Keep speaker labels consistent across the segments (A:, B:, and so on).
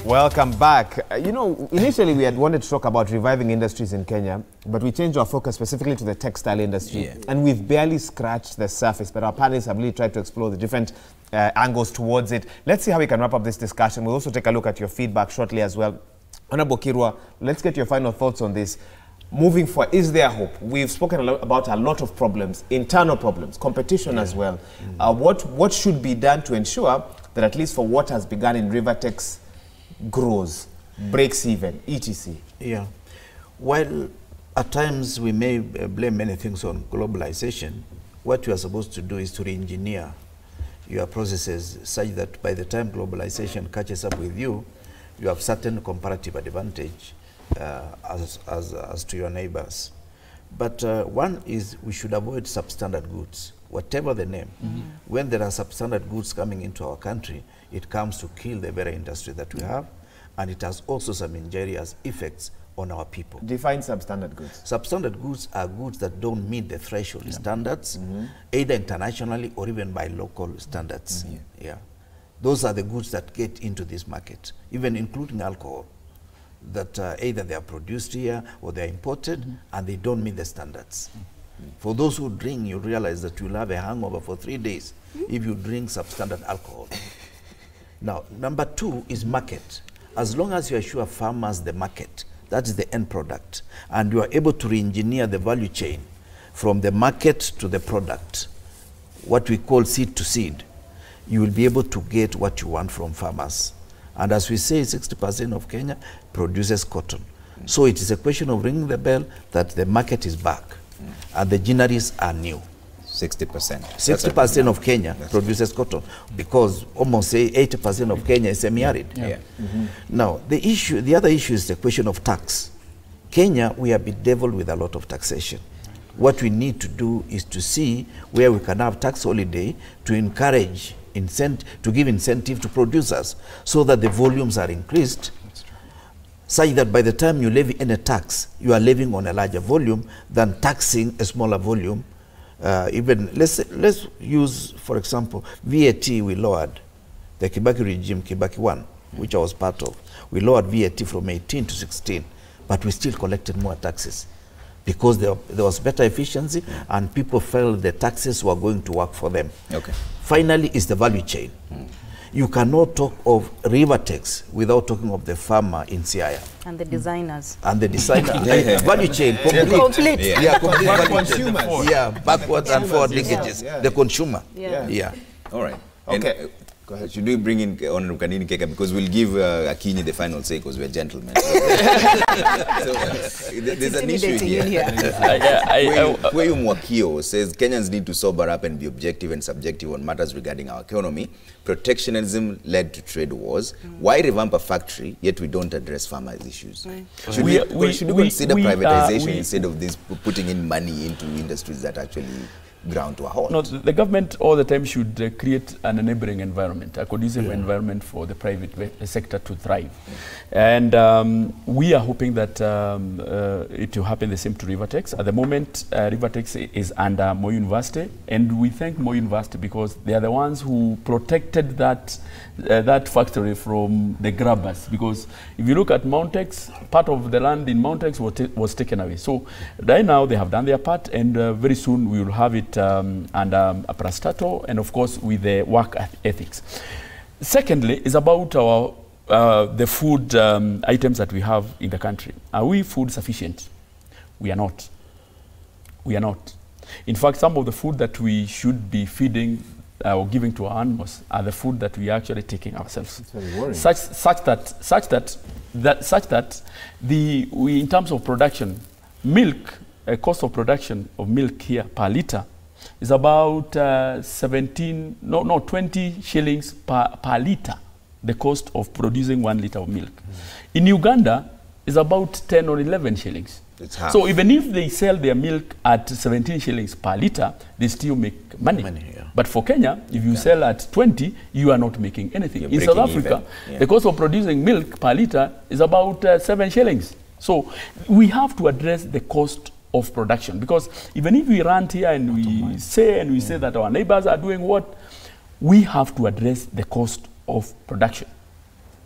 A: Welcome back. Initially we had wanted to talk about reviving industries in Kenya, but we changed our focus specifically to the textile industry. Yeah. And we've barely scratched the surface, but our panelists have really tried to explore the different angles towards it. Let's see how we can wrap up this discussion. We'll also take a look at your feedback shortly as well. Honorable Kirwa, let's get your final thoughts on this. Moving forward, is there hope? We've spoken about a lot of problems, internal problems, competition as well. What should be done to ensure that at least for what has begun in Rivertex grows, breaks even, etc.?
B: Yeah. While at times we may blame many things on globalization, what you are supposed to do is to re-engineer your processes such that by the time globalization catches up with you, you have certain comparative advantage as to your neighbors. But one is we should avoid substandard goods, whatever the name. When there are substandard goods coming into our country, it comes to kill the very industry that we have, and it has also some injurious effects on our people.
A: Define substandard goods.
B: Substandard goods are goods that don't meet the threshold standards, either internationally or even by local standards. Those are the goods that get into this market, even including alcohol, that either they are produced here or they are imported and they don't meet the standards. For those who drink, you realize that you'll have a hangover for 3 days if you drink substandard alcohol. Now, number two is market. As long as you assure farmers the market, that is the end product, and you are able to re-engineer the value chain from the market to the product, what we call seed to seed, you will be able to get what you want from farmers. And as we say, 60% of Kenya produces cotton. So it is a question of ringing the bell that the market is back and the granaries are new.
C: 60%.
B: 60% of Kenya produces cotton, because almost say 80% of Kenya is semi-arid. Now, the other issue is the question of tax. Kenya, we are bedeviled with a lot of taxation. What we need to do is to see where we can have tax holiday to encourage, to give incentive to producers so that the volumes are increased, such that by the time you levy any tax, you are levying on a larger volume than taxing a smaller volume. Even let's use, for example, VAT. We lowered the Kibaki regime, Kibaki 1, which I was part of. We lowered VAT from 18 to 16, but we still collected more taxes because there was better efficiency and people felt the taxes were going to work for them. Finally, is the value chain. You cannot talk of Rivertex without talking of the farmer in Siaya.
D: And the designers.
B: And the designer. Value chain. Complete. Complete. Consumers. Backwards and forward linkages. The consumer.
C: All right. Okay. Go ahead. Should we bring in Honorable Kanini Keka, because we'll give Akinyi the final say because we're gentlemen. So, there's an issue here. Kweyu Mwakio says Kenyans need to sober up and be objective and subjective on matters regarding our economy. Protectionism led to trade wars. Why revamp a factory, yet we don't address farmers' issues? Should we consider privatization instead of this putting in money into industries that actually ground to a halt?
E: No, the government all the time should create an enabling environment, a conducive environment for the private sector to thrive. And we are hoping that it will happen the same to Rivertex. At the moment, Rivertex is under Moi University, and we thank Moi University because they are the ones who protected that factory from the grabbers. Because if you look at Mountex, part of the land in Mountex was taken away. So right now they have done their part, and very soon we will have it under a Prastato, and of course with the work ethics. Secondly, is about our the food items that we have in the country. Are we food sufficient? We are not. We are not. In fact, some of the food that we should be feeding or giving to our animals are the food that we are actually taking ourselves.
A: It's very worrying.
E: Such that in terms of production, milk, cost of production of milk here per liter is about 20 shillings per liter, the cost of producing 1 liter of milk. In Uganda, is about 10 or 11 shillings.
C: It's half.
E: So even if they sell their milk at 17 shillings per liter, they still make money. But for Kenya, if you sell at 20, you are not making anything. In South Africa, the cost of producing milk per liter is about 7 shillings. So we have to address the cost of production, because even if we rant here and we say that our neighbors are doing what, we have to address the cost of production.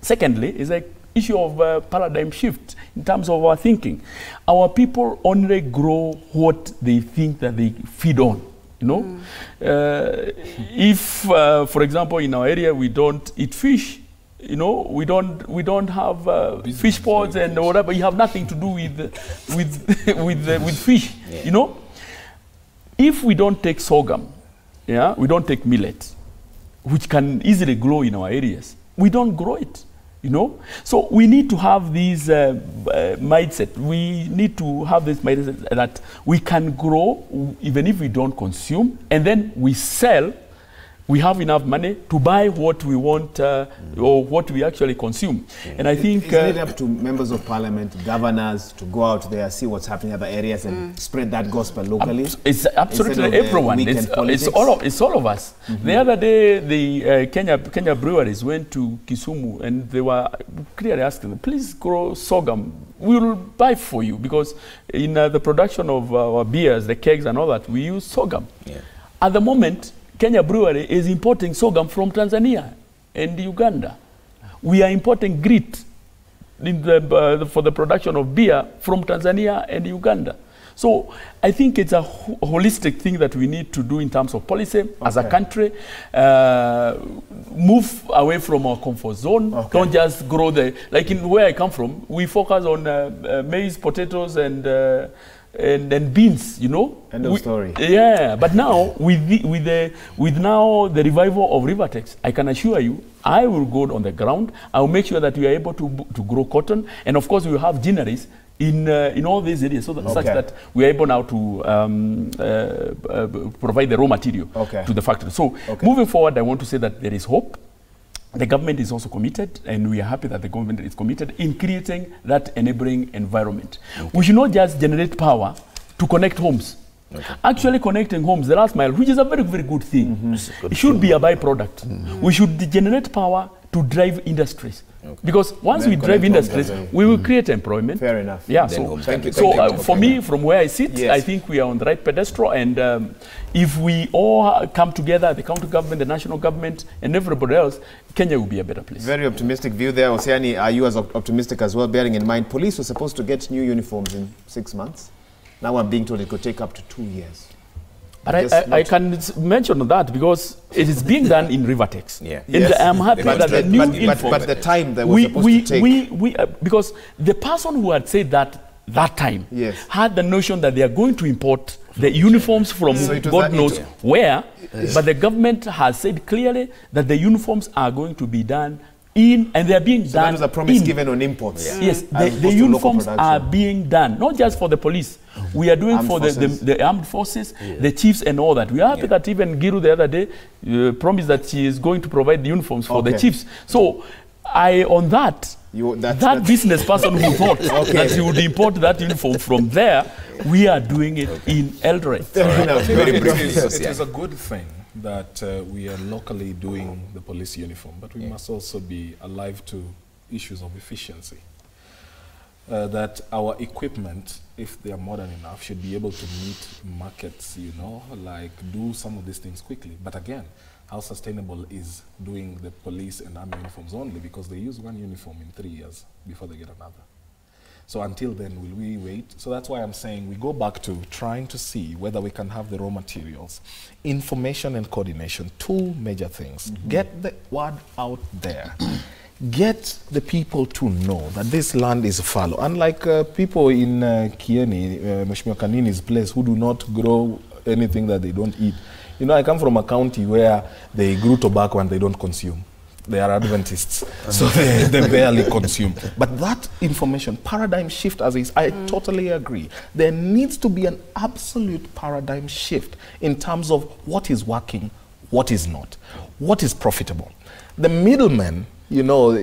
E: Secondly, is an issue of paradigm shift in terms of our thinking. Our people only grow what they think that they feed on. You know, if, for example, in our area we don't eat fish, you know, we don't have fish pods and whatever. You have nothing to do with fish. Yeah. You know, if we don't take sorghum, yeah, we don't take millet, which can easily grow in our areas. We don't grow it. You know, so we need to have these mindset. We need to have this mindset that we can grow even if we don't consume, and then we sell. We have enough money to buy what we want or what we actually consume. And I think...
A: Isn't it up to members of parliament, governors, to go out there, see what's happening in other areas and spread that gospel locally?
E: It's absolutely everyone. It's all of us. The other day, the Kenya breweries went to Kisumu and they were clearly asking them, please grow sorghum. We will buy for you, because in the production of our beers, the kegs and all that, we use sorghum. Yeah. At the moment, Kenya Brewery is importing sorghum from Tanzania and Uganda. We are importing grit for the production of beer from Tanzania and Uganda. So I think it's a holistic thing that we need to do in terms of policy as a country. Move away from our comfort zone. Don't just grow like in where I come from, we focus on maize, potatoes, and beans, you know. End of story. Yeah, but now with now the revival of Rivertex, I can assure you, I will go on the ground. I will make sure that we are able to grow cotton, and of course we will have gineries in all these areas, so that such that we are able now to provide the raw material to the factory. So moving forward, I want to say that there is hope. The government is also committed, and we are happy that the government is committed in creating that enabling environment. We should not just generate power to connect homes. Actually connecting homes, the last mile, which is a very, very good thing, it should be a byproduct. We should generate power to drive industries. Because once we drive industries, we will create employment.
A: Fair enough.
E: Yeah, so for me, from where I sit, I think we are on the right pedestal, and if we all come together, the county government, the national government, and everybody else, Kenya will be a better place.
A: Very optimistic view there. Oceani, are you as optimistic as well, bearing in mind police were supposed to get new uniforms in 6 months? Now I'm being told it could take up to 2 years.
E: But I can mention that because it is being done in Rivertex. Yeah. And I'm happy that the new uniform...
A: But the time that was supposed to take...
E: because the person who had said that time had the notion that they are going to import the uniforms from God knows where, but the government has said clearly that the uniforms are going to be done and they are being done.
A: That was a promise given on imports.
E: Yes, the uniforms are being done, not just for the police. We are doing for the armed forces, the chiefs and all that. We are happy that even Giru the other day promised that she is going to provide the uniforms for the chiefs. So that business person who thought that he would import that uniform from there, we are doing it in Eldoret.
D: It is a good thing that we are locally doing the police uniform, but we must also be alive to issues of efficiency. That our equipment, if they are modern enough, should be able to meet markets, you know, like do some of these things quickly. But again, how sustainable is doing the police and army uniforms only, because they use one uniform in 3 years before they get another. So until then, will we wait? So that's why I'm saying we go back to trying to see whether we can have the raw materials, information and coordination, 2 major things. Get the word out there. Get the people to know that this land is fallow. Unlike people in Kieni, Mheshimiwa Kanini's place, who do not grow anything that they don't eat. You know, I come from a county where they grew tobacco and they don't consume. They are Adventists, so they barely consume. But that information, paradigm shift as is, I totally agree. There needs to be an absolute paradigm shift in terms of what is working, what is not, what is profitable. The middlemen, you know,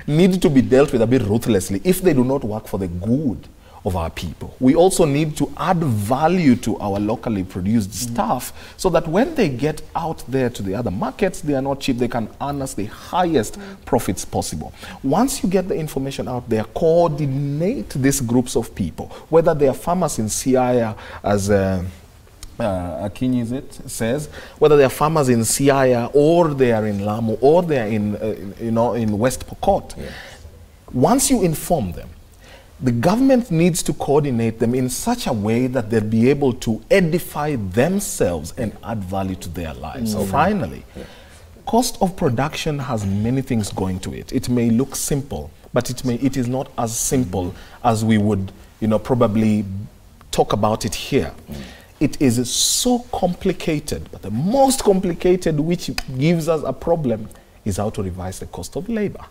D: need to be dealt with a bit ruthlessly if they do not work for the good of our people. We also need to add value to our locally produced stuff so that when they get out there to the other markets, they are not cheap. They can earn us the highest profits possible. Once you get the information out there, coordinate these groups of people, whether they are farmers in Siaya, as Akinyi says, whether they are farmers in Siaya or they are in Lamu or they are in, in West Pokot, once you inform them, the government needs to coordinate them in such a way that they'll be able to edify themselves and add value to their lives. Finally, cost of production has many things going to it. It may look simple, but it is not as simple as we would, probably talk about it here. It is so complicated, but the most complicated, which gives us a problem, is how to revise the cost of labor.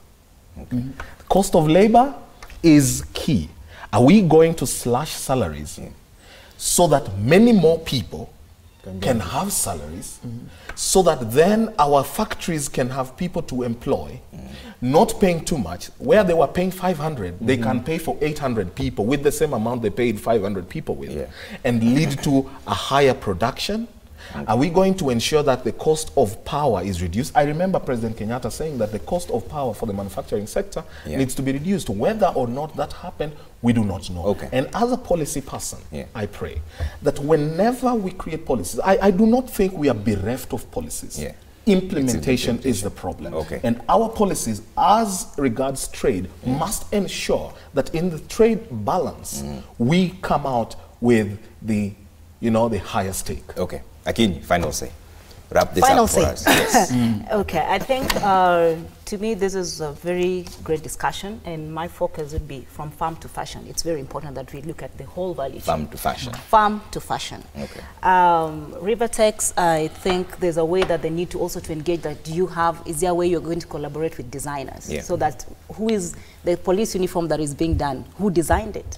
D: The cost of labor is key. Are we going to slash salaries so that many more people can have salaries, so that then our factories can have people to employ, not paying too much? Where they were paying 500, they can pay for 800 people with the same amount they paid 500 people with, and lead to a higher production? Are we going to ensure that the cost of power is reduced? I remember President Kenyatta saying that the cost of power for the manufacturing sector needs to be reduced. Whether or not that happened, we do not know. And as a policy person, I pray that whenever we create policies, I do not think we are bereft of policies. Implementation is the problem. And our policies as regards trade must ensure that in the trade balance, we come out with the, the higher stake.
C: Akinyi, final say. Wrap this up for us.
F: Okay, I think to me this is a very great discussion, and my focus would be from farm to fashion. It's very important that we look at the whole value chain.
C: Farm to fashion.
F: Farm to fashion. Rivertex, I think there's a way that they need to also to engage that is there a way you're going to collaborate with designers so that who is the police uniform that is being done, who designed it?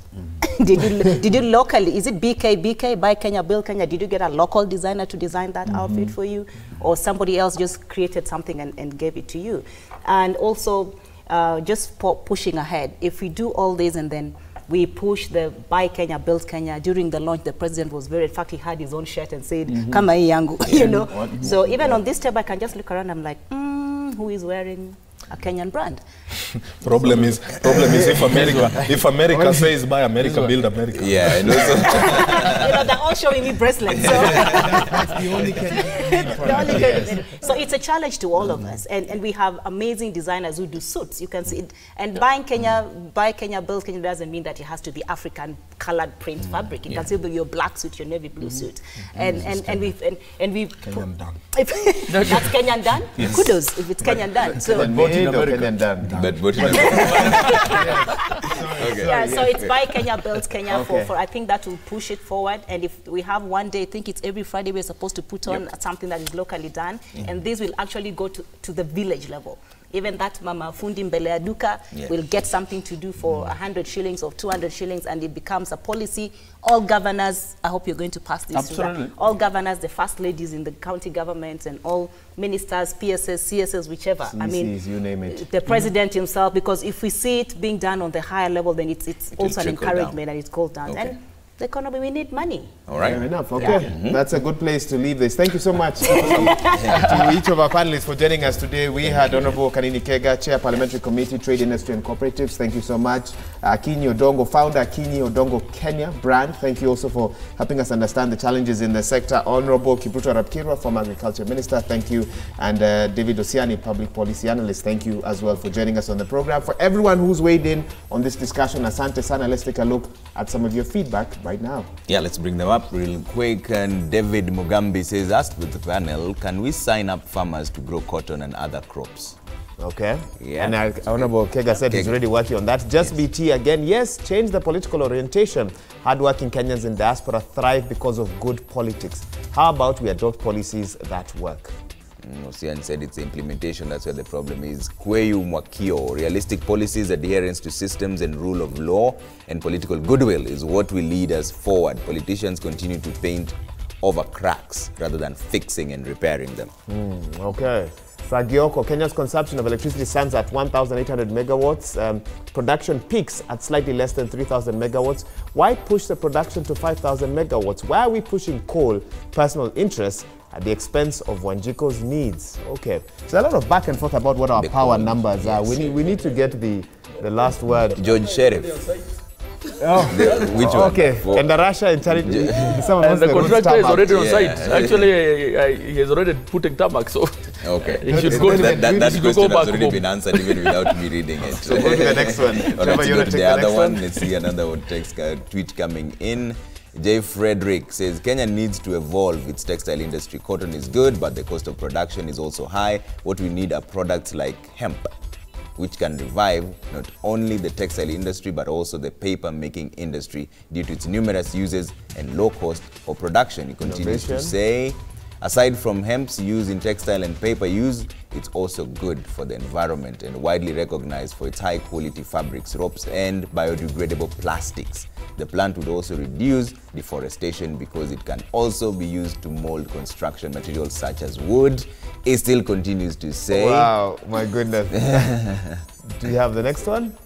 F: Did you locally, is it BK, Buy Kenya, Build Kenya, did you get a local designer to design that outfit for you? Or somebody else just created something and gave it to you? And also just pushing ahead. If we do all this and then we push the Buy Kenya, Build Kenya, during the launch, the president was very, in fact, he had his own shirt and said, Kama hii yangu, So even on this table, I can just look around, I'm like, who is wearing a Kenyan brand?
D: Problem is if America says buy America, build America.
C: And also
F: they're all showing me bracelets. So
A: that's the only Kenyan.
F: So it's a challenge to all of us, and we have amazing designers who do suits. You can see it. And Buy Kenya, Build Kenya doesn't mean that it has to be African colored print fabric. It can still be your black suit, your navy blue suit, and we
D: Kenyan done.
F: That's Kenyan done. Kudos if it's Kenyan done. So
A: Kenyan done.
F: So it's Buy Kenya, Build Kenya for I think that will push it forward. And if we have one day, I think it's every Friday, we're supposed to put on something that is locally done, and this will actually go to the village level. Even that mama fundi mbele ya duka will get something to do for 100 shillings or 200 shillings, and it becomes a policy. All governors, I hope you're going to pass this.
E: Absolutely.
F: All governors, the first ladies in the county governments, and all ministers, PSS, CSS, whichever.
A: CCs,
F: I mean,
A: you name it.
F: The president himself, because if we see it being done on the higher level, then it's also an encouragement and it's called down. And the economy, we need money.
C: All right.
A: Fair enough. Okay. That's a good place to leave this. Thank you so much to each of our panelists for joining us today. We had Honorable Kanini Kega, Chair Parliamentary Committee, Trade Industry and Cooperatives. Thank you so much. Akinyi Odongo, founder Akinyi Odongo Kenya brand. Thank you also for helping us understand the challenges in the sector. Honorable Kipruto Rapkirwa, former Agriculture Minister. Thank you. And David Osiani, Public Policy Analyst. Thank you as well for joining us on the program. For everyone who's weighed in on this discussion, Asante Sana, let's take a look at some of your feedback right now.
C: Let's bring them up real quick. And David Mugambi says, asked with the panel, can we sign up farmers to grow cotton and other crops?
A: Okay. And Honorable Kega said he's already working on that. Just BT again, yes, change the political orientation. Hardworking Kenyans in diaspora thrive because of good politics. How about we adopt policies that work?
C: Osian said it's the implementation, that's where the problem is. Kweyu Mwakio, realistic policies, adherence to systems and rule of law, and political goodwill is what will lead us forward. Politicians continue to paint over cracks rather than fixing and repairing them.
A: Okay. Sagioko, Kenya's consumption of electricity stands at 1,800 megawatts. Production peaks at slightly less than 3,000 megawatts. Why push the production to 5,000 megawatts? Why are we pushing coal, personal interests, at the expense of Wanjiko's needs? Okay. So a lot of back and forth about what our power numbers are. We need to get the last word.
C: George Sheriff. Which one?
A: Okay. And the Russia intelligence.
E: And the contractor is already on site. Actually, he has already put in tarmac, so
C: okay.
E: He should go
C: that question has already
E: home.
C: been answered even without me reading it.
A: So go to the next one.
C: Let's go to the other one. Let's see another tweet coming in. J. Frederick says, Kenya needs to evolve its textile industry. Cotton is good, but the cost of production is also high. What we need are products like hemp, which can revive not only the textile industry, but also the paper-making industry due to its numerous uses and low cost of production. He continues to say, aside from hemp's use in textile and paper use, it's also good for the environment and widely recognized for its high-quality fabrics, ropes, and biodegradable plastics. The plant would also reduce deforestation because it can also be used to mold construction materials such as wood. It still continues to say...
A: Wow, my goodness. Do you have the next one?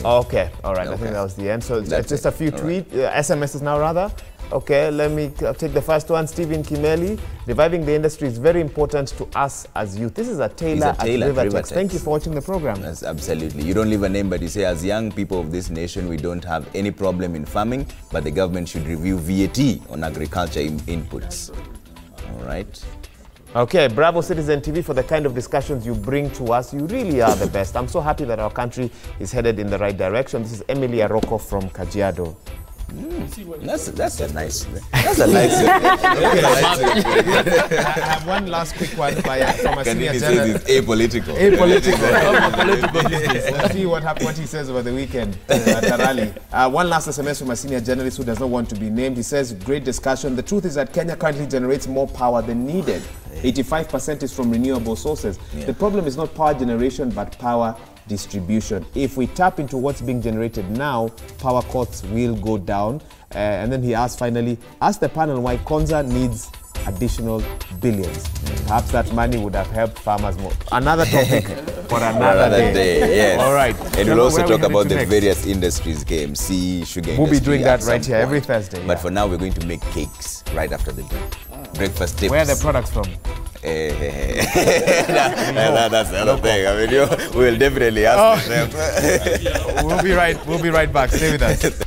A: Okay, all right, I think that was the end. So it's just a few SMSs now, rather. Okay, let me take the first one. Stephen Kimeli, reviving the industry is very important to us as youth. This is a Taylor at Rivertex. Thank you for watching the program.
C: Yes, absolutely. You don't leave a name, but you say, as young people of this nation, we don't have any problem in farming, but the government should review VAT on agriculture inputs. All right.
A: Okay, bravo Citizen TV for the kind of discussions you bring to us. You really are the best. I'm so happy that our country is headed in the right direction. This is Emily Aroko from Kajiado.
C: That's a nice. That's a nice.
A: I have one last quick one from a senior journalist.
C: It's apolitical.
A: Let's see what he says over the weekend at a rally. One last SMS from a senior journalist who does not want to be named. He says, great discussion. The truth is that Kenya currently generates more power than needed. 85% is from renewable sources. The problem is not power generation, but power distribution. If we tap into what's being generated now, power costs will go down. And then he asked finally, ask the panel why Konza needs additional billions. Perhaps that money would have helped farmers more. Another topic for another day.
C: Yes.
A: All right.
C: And we'll also talk about the various industries, KMC, sugar industry.
A: We'll be doing that right here every Thursday.
C: But for now, we're going to make cakes right after the break. Breakfast tips.
A: Where are the products from?
C: That's the other thing. I mean, we'll definitely ask them.
A: We'll be right back. Stay with us.